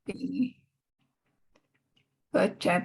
ini ke chat.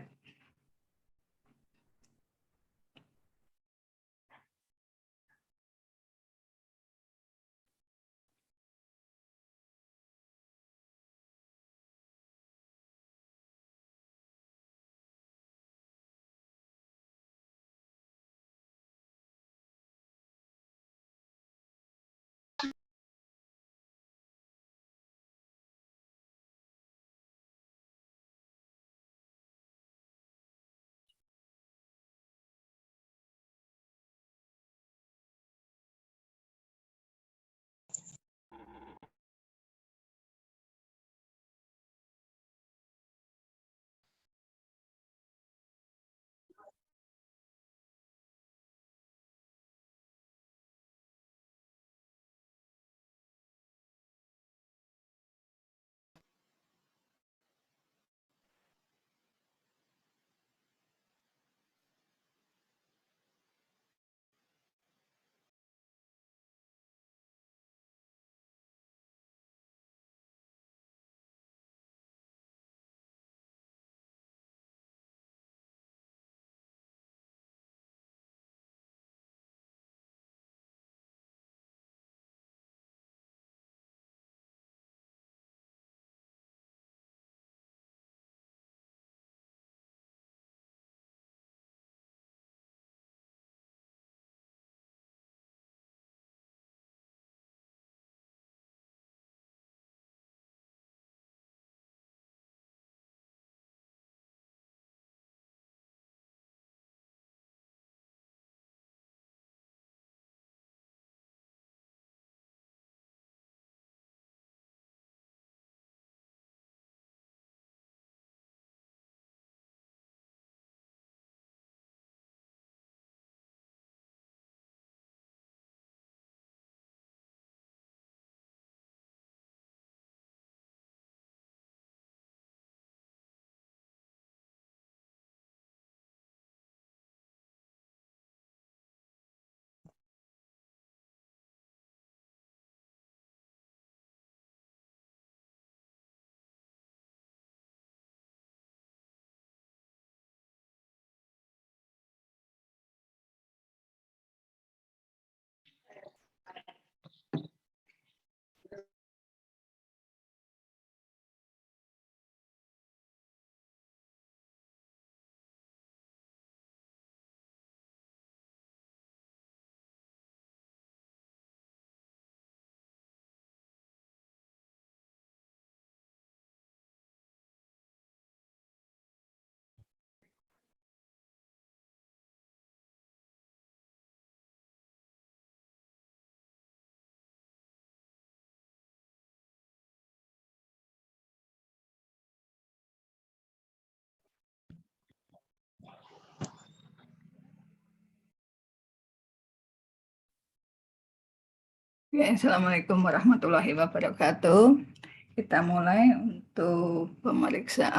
Ya, Assalamualaikum warahmatullahi wabarakatuh. Kita mulai untuk pemeriksa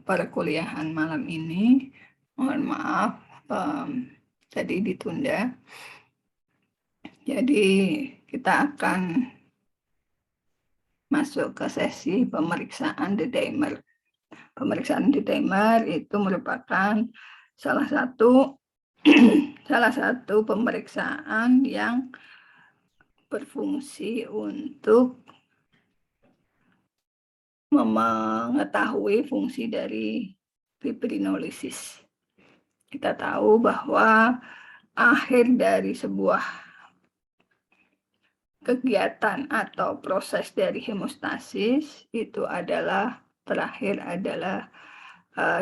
perkuliahan malam ini. Mohon maaf, tadi ditunda. Jadi kita akan masuk ke sesi pemeriksaan D-dimer. Pemeriksaan D-dimer itu merupakan salah satu pemeriksaan yang berfungsi untuk mengetahui fungsi dari fibrinolisis. Kita tahu bahwa akhir dari sebuah kegiatan atau proses dari hemostasis itu adalah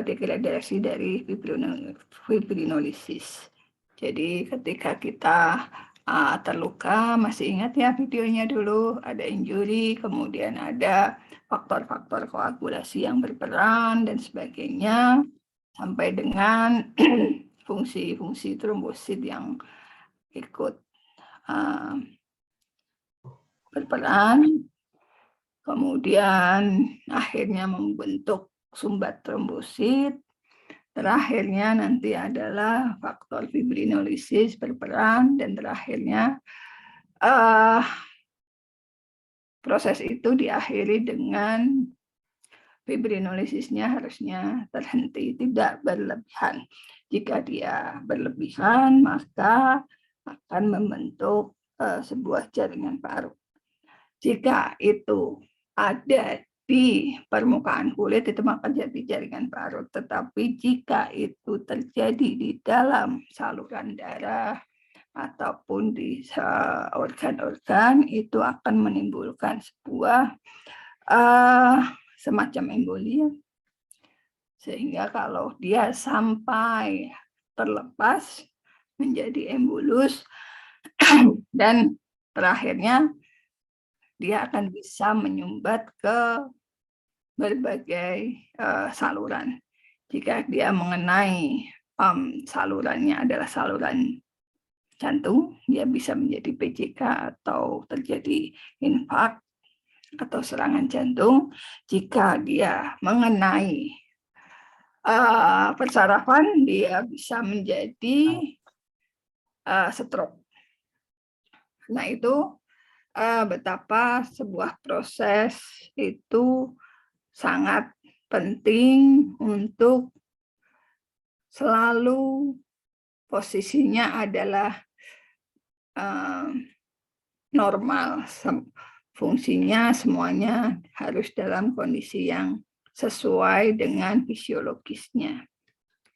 degradasi dari fibrinolisis. Jadi ketika kita terluka, masih ingat ya videonya dulu, ada injury, kemudian ada faktor-faktor koagulasi yang berperan dan sebagainya, sampai dengan fungsi-fungsi trombosit yang ikut berperan, kemudian akhirnya membentuk sumbat trombosit. Terakhirnya nanti adalah faktor fibrinolisis berperan, dan terakhirnya proses itu diakhiri dengan fibrinolisisnya harusnya terhenti, tidak berlebihan. Jika dia berlebihan, maka akan membentuk sebuah jaringan parut. Jika itu ada di permukaan kulit, itu maka jadi jaringan parut. Tetapi jika itu terjadi di dalam saluran darah ataupun di organ-organ, itu akan menimbulkan sebuah semacam emboli. Sehingga kalau dia sampai terlepas menjadi embolus dan terakhirnya dia akan bisa menyumbat ke berbagai saluran. Jika dia mengenai salurannya adalah saluran jantung, dia bisa menjadi PJK atau terjadi infark atau serangan jantung. Jika dia mengenai persarafan, dia bisa menjadi stroke. Nah, itu betapa sebuah proses itu sangat penting untuk selalu posisinya adalah normal, fungsinya semuanya harus dalam kondisi yang sesuai dengan fisiologisnya.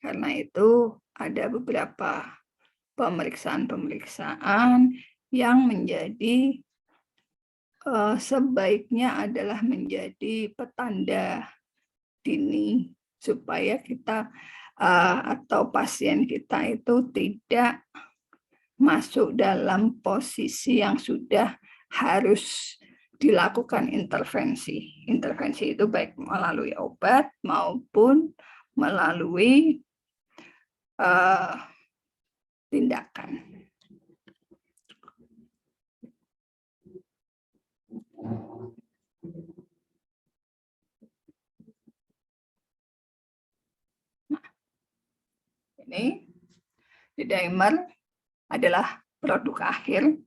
Karena itu ada beberapa pemeriksaan-pemeriksaan yang menjadi sebaiknya adalah menjadi petanda dini supaya kita atau pasien kita itu tidak masuk dalam posisi yang sudah harus dilakukan intervensi. Intervensi itu baik melalui obat maupun melalui tindakan. Nah, ini D-dimer adalah produk akhir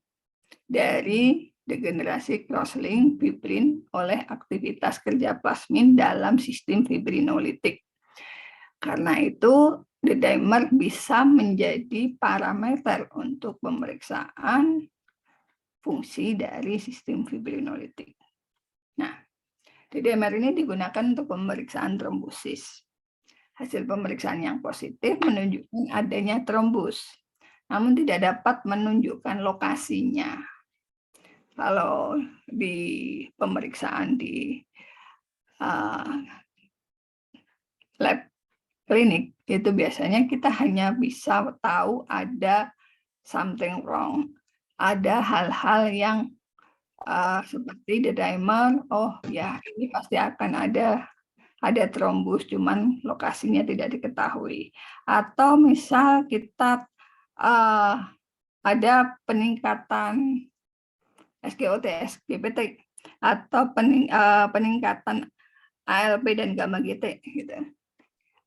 dari degenerasi crosslink fibrin oleh aktivitas kerja plasmin dalam sistem fibrinolitik. Karena itu, D-dimer bisa menjadi parameter untuk pemeriksaan fungsi dari sistem fibrinolitik. Nah, D-dimer ini digunakan untuk pemeriksaan trombosis. Hasil pemeriksaan yang positif menunjukkan adanya trombus, namun tidak dapat menunjukkan lokasinya. Kalau di pemeriksaan di lab klinik, itu biasanya kita hanya bisa tahu ada something wrong. Ada hal-hal yang seperti D-dimer, oh ya ini pasti akan ada trombus, cuman lokasinya tidak diketahui. Atau misal kita ada peningkatan SGOT, SGPT, atau peningkatan ALP dan gamma GT. Gitu.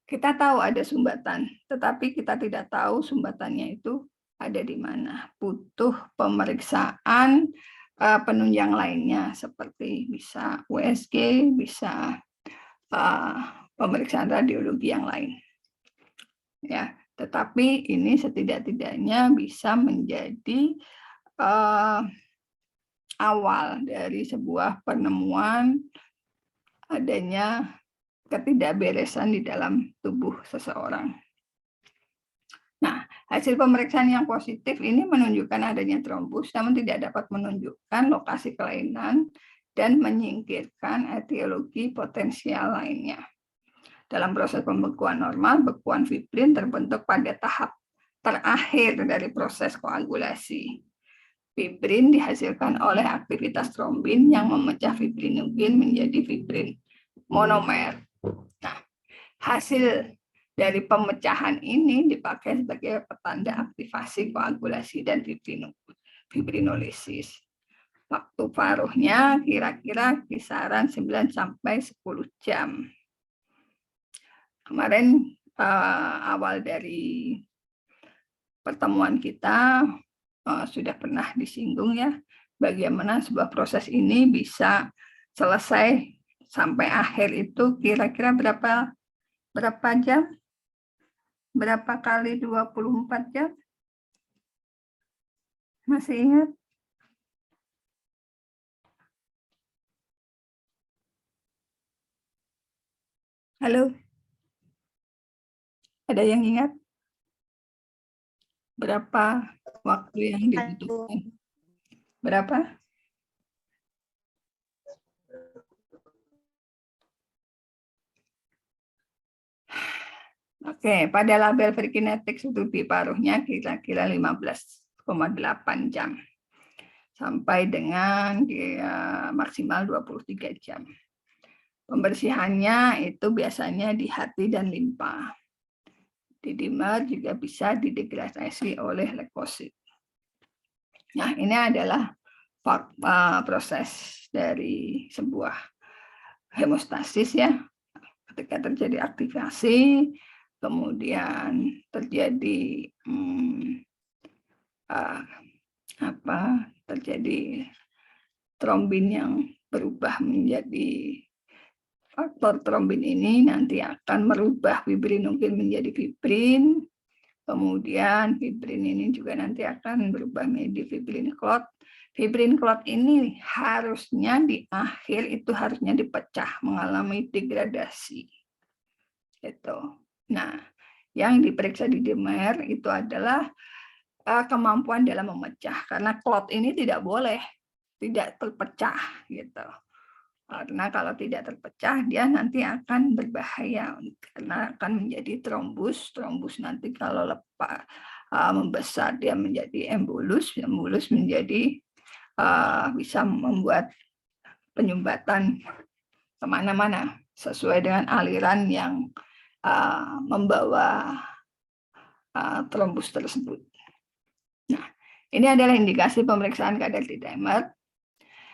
Kita tahu ada sumbatan, tetapi kita tidak tahu sumbatannya itu ada di mana. Butuh pemeriksaan penunjang lainnya, seperti bisa USG, bisa pemeriksaan radiologi yang lain. Ya, tetapi ini setidak-tidaknya bisa menjadi awal dari sebuah penemuan adanya ketidakberesan di dalam tubuh seseorang. Nah, hasil pemeriksaan yang positif ini menunjukkan adanya trombus, namun tidak dapat menunjukkan lokasi kelainan dan menyingkirkan etiologi potensial lainnya. Dalam proses pembekuan normal, bekuan fibrin terbentuk pada tahap terakhir dari proses koagulasi. Fibrin dihasilkan oleh aktivitas trombin yang memecah fibrinogin menjadi fibrin monomer. Nah, hasil dari pemecahan ini dipakai sebagai petanda aktivasi koagulasi dan fibrinolisis. Waktu paruhnya kira-kira kisaran 9 sampai 10 jam. Kemarin awal dari pertemuan kita sudah pernah disinggung ya, bagaimana sebuah proses ini bisa selesai sampai akhir itu kira-kira berapa jam? Berapa kali 24 jam? Masih ingat? Halo? Ada yang ingat? Berapa waktu yang dibutuhkan? Berapa? Oke, pada label frekinetik studi paruhnya kira-kira 15,8 jam. Sampai dengan maksimal 23 jam. Pembersihannya itu biasanya di hati dan limpa. Di dimer juga bisa didegradasi oleh leukosit. Nah, ini adalah proses dari sebuah hemostasis ya. Ketika terjadi aktivasi, kemudian terjadi terjadi trombin yang berubah menjadi faktor trombin ini nanti akan merubah fibrinogen menjadi fibrin. Kemudian fibrin ini juga nanti akan berubah menjadi fibrin clot. Fibrin clot ini harusnya di akhir itu harusnya dipecah, mengalami degradasi. Gitu. Nah, yang diperiksa di dimer itu adalah kemampuan dalam memecah, karena clot ini tidak boleh tidak terpecah gitu. Karena kalau tidak terpecah dia nanti akan berbahaya karena akan menjadi trombus. Trombus nanti kalau membesar dia menjadi embolus. Embolus menjadi bisa membuat penyumbatan kemana-mana sesuai dengan aliran yang membawa trombus tersebut. Nah, ini adalah indikasi pemeriksaan kadar di dimer.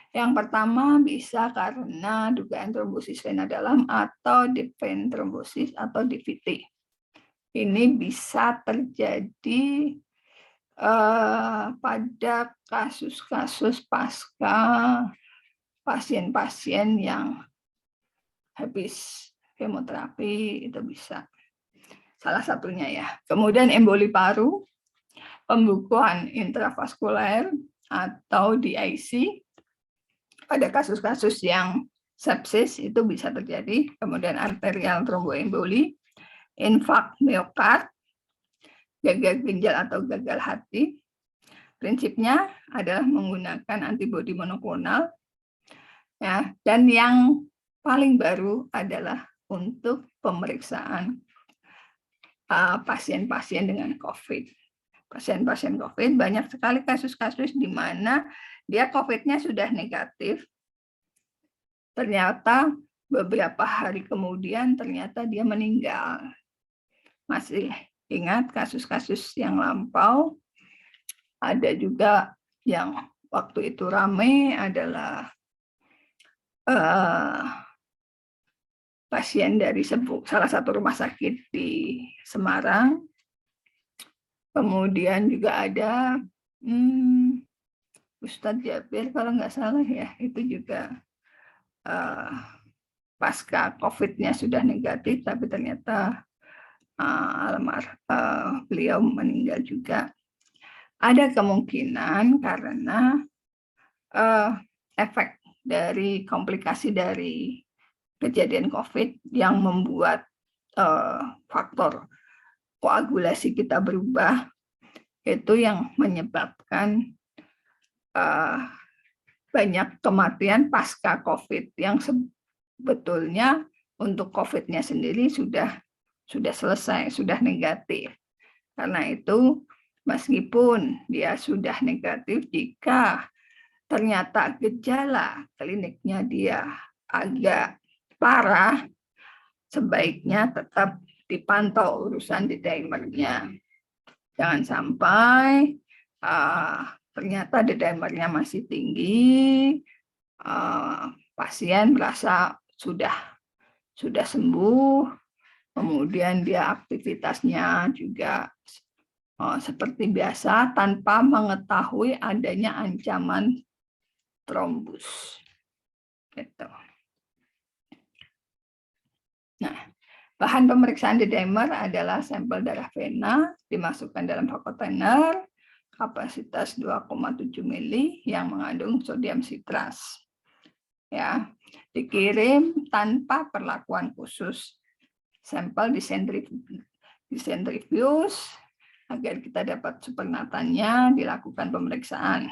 Yang pertama bisa karena dugaan trombosis vena dalam atau deep vein trombosis atau DVT. Ini bisa terjadi pada kasus-kasus pasca pasien-pasien yang habis kemoterapi, itu bisa. Salah satunya ya. Kemudian emboli paru, pembukuan intravaskuler atau DIC. Pada kasus-kasus yang sepsis itu bisa terjadi, kemudian arterial tromboemboli, infak miokard, gagal ginjal atau gagal hati. Prinsipnya adalah menggunakan antibodi monoklonal, ya, dan yang paling baru adalah untuk pemeriksaan pasien-pasien dengan COVID. Pasien-pasien COVID banyak sekali kasus-kasus di mana dia COVID-nya sudah negatif, ternyata beberapa hari kemudian ternyata dia meninggal. Masih ingat kasus-kasus yang lampau? Ada juga yang waktu itu ramai adalah pasien dari salah satu rumah sakit di Semarang. Kemudian juga ada Ustadz Jabir kalau nggak salah ya, itu juga pasca COVID-nya sudah negatif, tapi ternyata beliau meninggal juga. Ada kemungkinan karena efek dari komplikasi dari kejadian COVID yang membuat faktor koagulasi kita berubah, itu yang menyebabkan banyak kematian pasca COVID yang sebetulnya untuk COVID-nya sendiri sudah selesai, sudah negatif. Karena itu meskipun dia sudah negatif, jika ternyata gejala kliniknya dia agak parah, sebaiknya tetap dipantau urusan di dimernya. Jangan sampai ternyata D-dimernya masih tinggi, pasien merasa sudah sembuh, kemudian dia aktivitasnya juga seperti biasa tanpa mengetahui adanya ancaman trombus. Gitu. Bahan pemeriksaan D-dimer adalah sampel darah vena, dimasukkan dalam kontainer, kapasitas 2,7 mili yang mengandung sodium sitras. Ya, dikirim tanpa perlakuan khusus. Sampel disentrifuge agar kita dapat supernatan-nya, dilakukan pemeriksaan.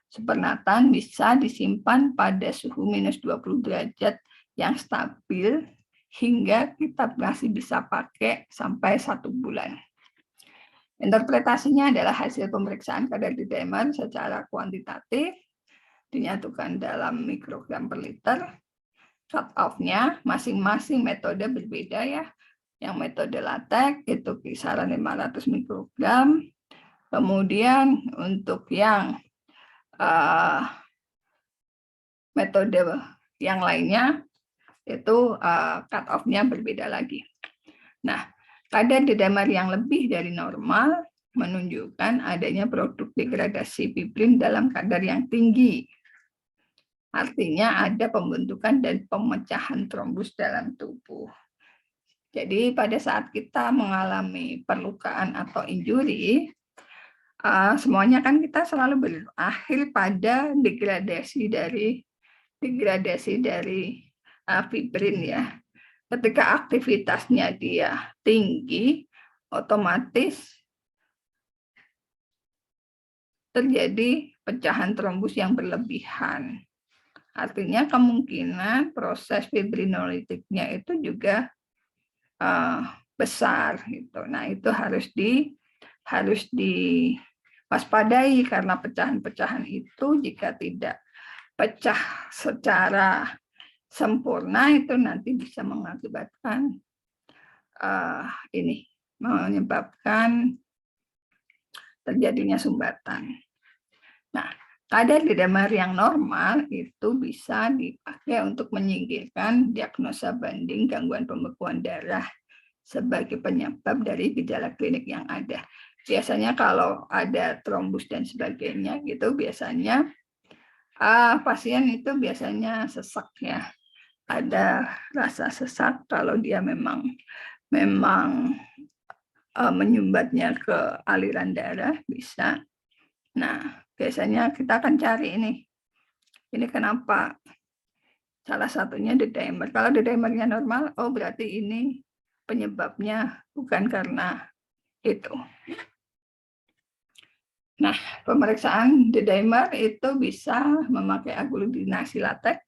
Supernatan bisa disimpan pada suhu minus 20 derajat yang stabil hingga kita masih bisa pakai sampai 1 bulan. Interpretasinya adalah hasil pemeriksaan kadar D-dimer secara kuantitatif, dinyatukan dalam mikrogram per liter. Cut off-nya masing-masing metode berbeda ya. Yang metode latex itu kisaran 500 mikrogram. Kemudian untuk yang metode yang lainnya itu cut off-nya berbeda lagi. Nah, kadar D-dimer yang lebih dari normal menunjukkan adanya produk degradasi fibrin dalam kadar yang tinggi. Artinya ada pembentukan dan pemecahan trombus dalam tubuh. Jadi pada saat kita mengalami perlukaan atau injuri, semuanya kan kita selalu berakhir pada degradasi dari fibrin ya. Ketika aktivitasnya dia tinggi, otomatis terjadi pecahan trombus yang berlebihan. Artinya kemungkinan proses fibrinolitiknya itu juga besar gitu. Nah, itu harus diwaspadai karena pecahan-pecahan itu jika tidak pecah secara sempurna itu nanti bisa mengakibatkan menyebabkan terjadinya sumbatan. Nah, kadar D-dimer yang normal itu bisa dipakai untuk menyingkirkan diagnosa banding gangguan pembekuan darah sebagai penyebab dari gejala klinik yang ada. Biasanya kalau ada trombus dan sebagainya gitu biasanya pasien itu biasanya sesak ya. Ada rasa sesak kalau dia memang menyumbatnya ke aliran darah bisa. Nah, biasanya kita akan cari ini kenapa? Salah satunya D-dimer. Kalau D-dimernya normal, oh berarti ini penyebabnya bukan karena itu. Nah, pemeriksaan D-dimer itu bisa memakai agglutinator latex,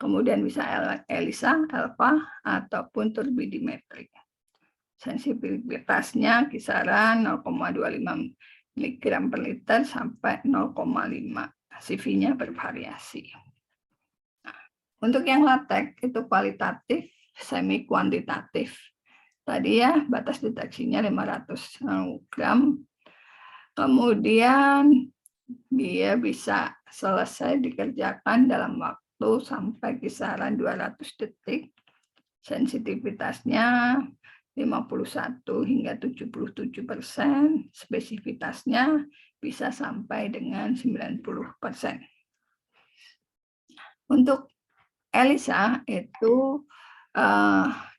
kemudian bisa ELISA, alfa, ataupun turbidimetri. Sensitivitasnya kisaran 0,25 mg per liter sampai 0,5. CV-nya bervariasi. Nah, untuk yang latex itu kualitatif, semi kuantitatif. Tadi ya batas deteksinya 500 nanogram. Kemudian dia bisa selesai dikerjakan dalam waktu sampai kisaran 200 detik. Sensitivitasnya 51 hingga 77%, spesifitasnya bisa sampai dengan 90%. Untuk ELISA itu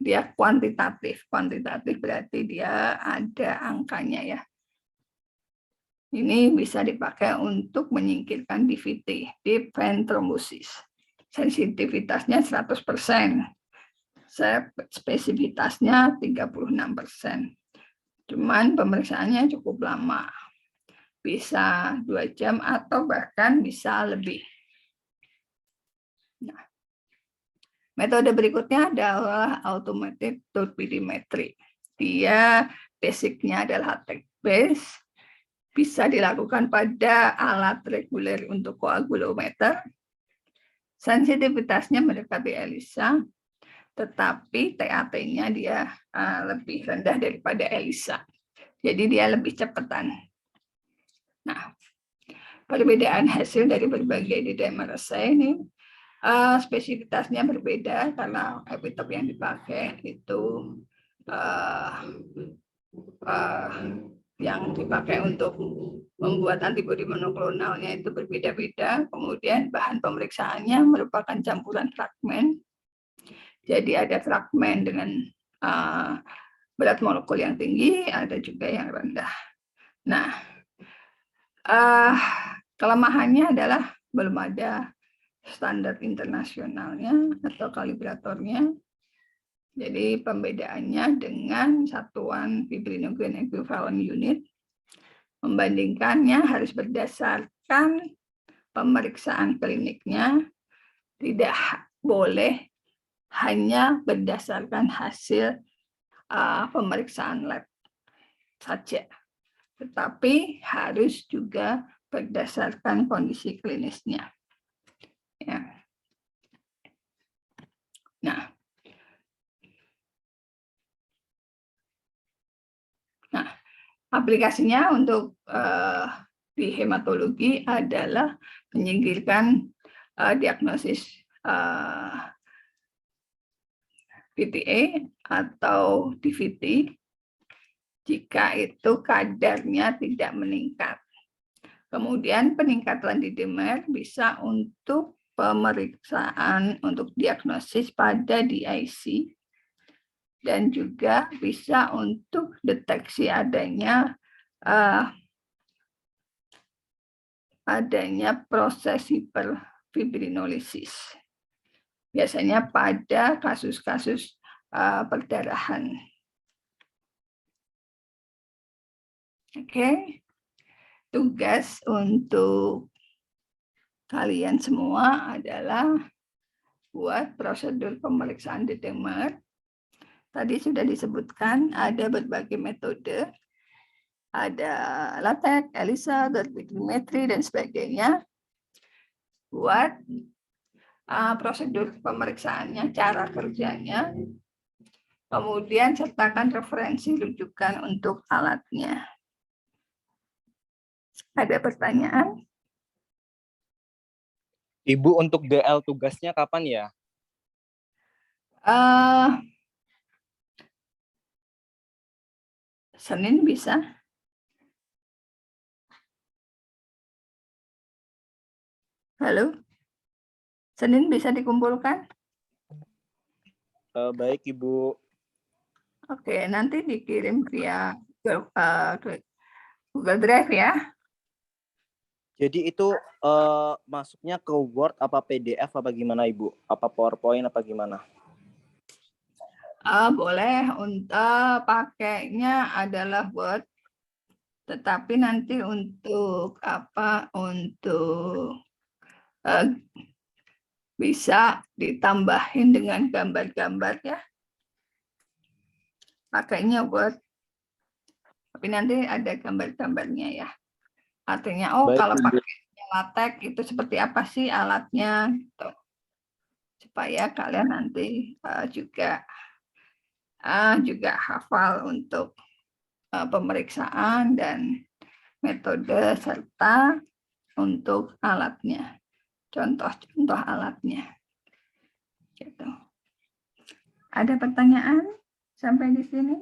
dia kuantitatif berarti dia ada angkanya ya. Ini bisa dipakai untuk menyingkirkan DVT, deep vein thrombosis. Sensitivitasnya 100%. Spesifitasnya 36%. Cuman pemeriksaannya cukup lama. Bisa 2 jam atau bahkan bisa lebih. Nah, metode berikutnya adalah automated turbidimetry. Dia basicnya adalah text based, bisa dilakukan pada alat reguler untuk koagulometer. Sensitivitasnya mendekati ELISA, tetapi TAT-nya dia lebih rendah daripada ELISA. Jadi dia lebih cepatan. Nah, perbedaan hasil dari berbagai D-dimer assay ini spesifitasnya berbeda karena epitope yang dipakai itu yang dipakai untuk membuat antibodi monoklonalnya itu berbeda-beda. Kemudian bahan pemeriksaannya merupakan campuran fragmen. Jadi ada fragmen dengan berat molekul yang tinggi, ada juga yang rendah. Nah, kelemahannya adalah belum ada standar internasionalnya atau kalibratornya. Jadi pembedaannya dengan satuan fibrinogen equivalent unit, membandingkannya harus berdasarkan pemeriksaan kliniknya, tidak boleh hanya berdasarkan hasil pemeriksaan lab saja, tetapi harus juga berdasarkan kondisi klinisnya. Ya. Nah, aplikasinya untuk di hematologi adalah menyingkirkan diagnosis PTA atau DVT jika itu kadarnya tidak meningkat. Kemudian peningkatan dimer bisa untuk pemeriksaan untuk diagnosis pada DIC dan juga bisa untuk deteksi adanya proses hiperfibrinolisis. Biasanya pada kasus-kasus perdarahan. Oke. Tugas untuk kalian semua adalah buat prosedur pemeriksaan dimer. Tadi sudah disebutkan ada berbagai metode, ada latex, ELISA, dosimetri, dan sebagainya. Buat prosedur pemeriksaannya, cara kerjanya, kemudian sertakan referensi rujukan untuk alatnya. Ada pertanyaan? Ibu, untuk DL tugasnya kapan ya? Senin bisa. Halo? Senin bisa dikumpulkan? Baik, Ibu. Oke, nanti dikirim via Google Drive ya. Jadi itu masuknya ke Word apa PDF apa gimana, Ibu? Apa PowerPoint apa gimana? Boleh untuk pakainya adalah Word, tetapi nanti untuk bisa ditambahin dengan gambar-gambar ya. Pakainya Word, tapi nanti ada gambar-gambarnya ya. Artinya, Baik, kalau Ibu. pakai latex itu seperti apa sih alatnya, gitu. Supaya kalian nanti juga hafal untuk pemeriksaan dan metode serta untuk alatnya, contoh-contoh alatnya. Gitu. Ada pertanyaan sampai di sini?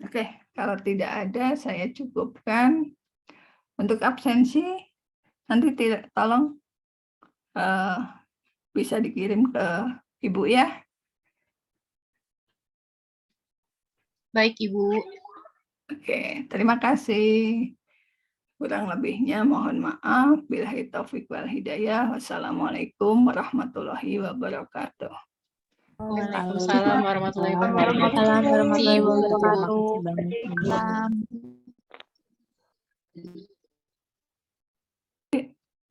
Oke, kalau tidak ada saya cukupkan. Untuk absensi nanti tolong bisa dikirim ke Ibu ya. Baik, Ibu. Oke, terima kasih. Kurang lebihnya mohon maaf. Billahi taufiq wal hidayah. Wassalamualaikum warahmatullahi wabarakatuh. Waalaikumsalam warahmatullahi Waalaikumsalam wabarakatuh. warahmatullahi Ibu. wabarakatuh.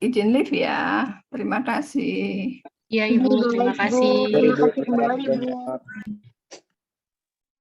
Izin live ya. Terima kasih. Ya, Ibu. Terima kasih. Terima kasih kembali, Bu.